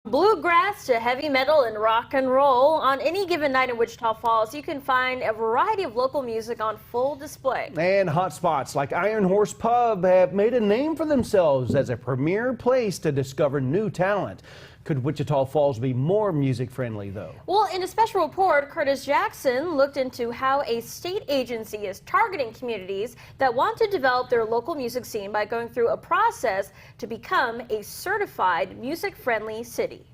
Bluegrass to heavy metal and rock and roll. On any given night in Wichita Falls, you can find a variety of local music on full display. And hotspots like Iron Horse Pub have made a name for themselves as a premier place to discover new talent. Could Wichita Falls be more music friendly, though? Well, in a special report, Curtis Jackson looked into how a state agency is targeting communities that want to develop their local music scene by going through a process to become a certified music-friendly city.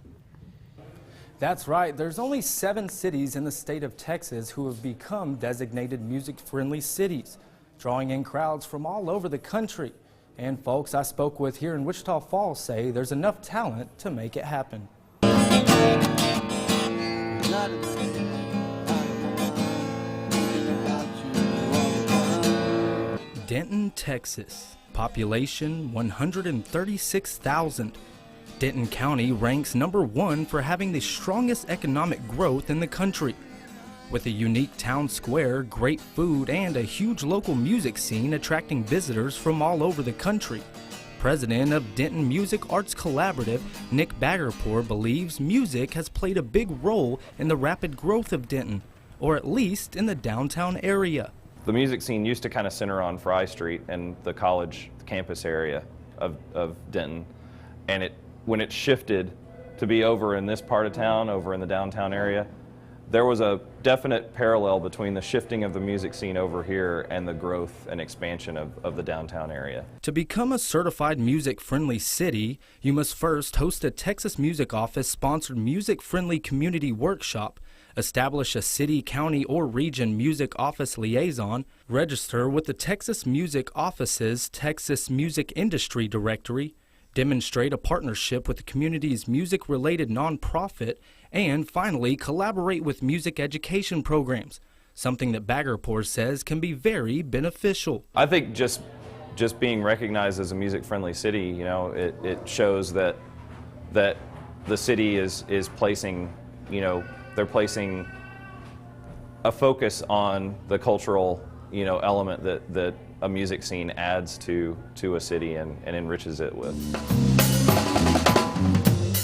That's right. There's only 7 cities in the state of Texas who have become designated music-friendly cities, drawing in crowds from all over the country. And folks I spoke with here in Wichita Falls say there's enough talent to make it happen. Denton, Texas. Population 136,000. Denton County ranks #1 for having the strongest economic growth in the country. With a unique town square, great food, and a huge local music scene attracting visitors from all over the country. President of Denton Music Arts Collaborative, Nic Bagherpour, believes music has played a big role in the rapid growth of Denton, or at least in the downtown area. The music scene used to kind of center on Fry Street and the college campus area of Denton, and when it shifted to be over in this part of town, over in the downtown area, there was a definite parallel between the shifting of the music scene over here and the growth and expansion of the downtown area. To become a certified music-friendly city, you must first host a Texas Music Office-sponsored music-friendly community workshop, establish a city, county, or region music office liaison, register with the Texas Music Office's Texas Music Industry Directory, demonstrate a partnership with the community's music-related nonprofit, and finally collaborate with music education programs, something that Bagherpour says can be very beneficial. I think just being recognized as a music-friendly city, you know, it shows that the city is placing, you know, they're placing a focus on the cultural, you know, element that a music scene adds to a city and enriches it with.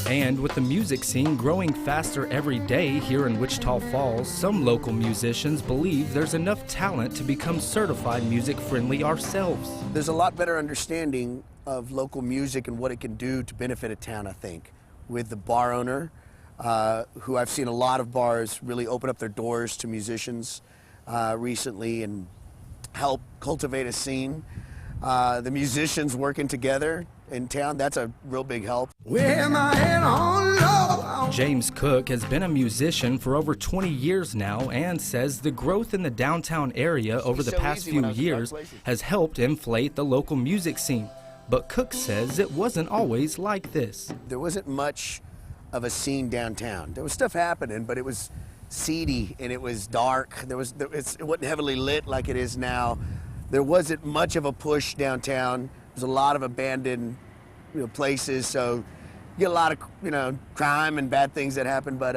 And with the music scene growing faster every day here in Wichita Falls, some local musicians believe there's enough talent to become certified music-friendly ourselves. There's a lot better understanding of local music and what it can do to benefit a town, I think, with the bar owner, who I've seen a lot of bars really open up their doors to musicians recently and help cultivate a scene. The musicians working together in town, that's a real big help. James Cook has been a musician for over 20 years now and says the growth in the downtown area over the past few years has helped inflate the local music scene. But Cook says it wasn't always like this. There wasn't much of a scene downtown. There was stuff happening, but it was seedy and it was dark. It wasn't heavily lit like it is now. There wasn't much of a push downtown. There's a lot of abandoned, you know, places, so you get a lot of, you know, crime and bad things that happen. But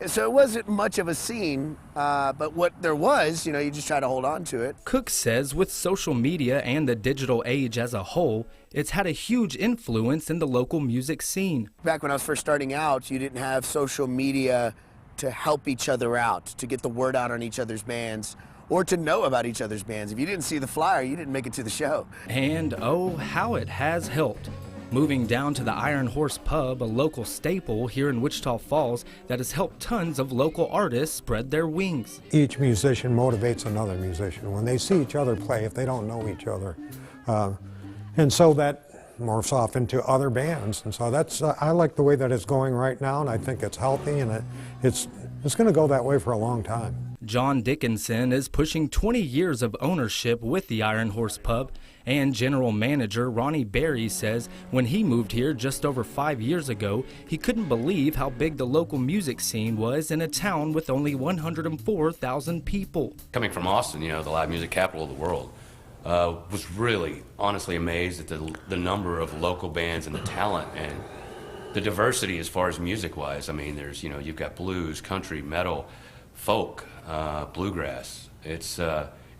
so it wasn't much of a scene. But what there was, you know, you just try to hold on to it. Cook says with social media and the digital age as a whole, it's had a huge influence in the local music scene. Back when I was first starting out, you didn't have social media to help each other out, to get the word out on each other's bands, or to know about each other's bands. If you didn't see the flyer, you didn't make it to the show. And oh, how it has helped. Moving down to the Iron Horse Pub, a local staple here in Wichita Falls that has helped tons of local artists spread their wings. Each musician motivates another musician when they see each other play, if they don't know each other. And so that morphs off into other bands. And so that's, I like the way that it's going right now, and I think it's healthy, and it's going to go that way for a long time. John Dickinson is pushing 20 years of ownership with the Iron Horse Pub, and general manager Ronnie Berry says when he moved here just over 5 years ago, he couldn't believe how big the local music scene was in a town with only 104,000 people. Coming from Austin, you know, the live music capital of the world, was really honestly amazed at the number of local bands and the talent and the diversity as far as music-wise. I mean, there's, you know, you've got blues, country, metal, folk, bluegrass. It's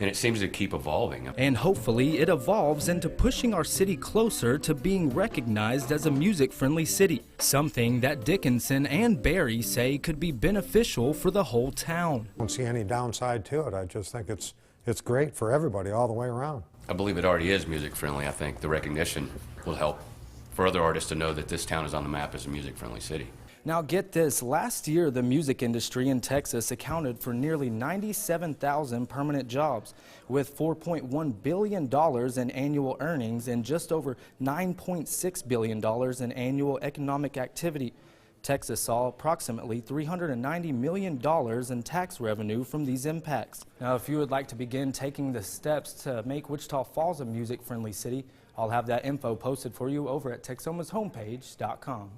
and it seems to keep evolving. And hopefully it evolves into pushing our city closer to being recognized as a music-friendly city, something that Dickinson and Barry say could be beneficial for the whole town. I don't see any downside to it. I just think it's great for everybody all the way around. I believe it already is music-friendly. I think the recognition will help for other artists to know that this town is on the map as a music-friendly city. Now get this, last year the music industry in Texas accounted for nearly 97,000 permanent jobs, with $4.1 billion in annual earnings and just over $9.6 billion in annual economic activity. Texas saw approximately $390 million in tax revenue from these impacts. Now, if you would like to begin taking the steps to make Wichita Falls a music-friendly city, I'll have that info posted for you over at Texomashomepage.com.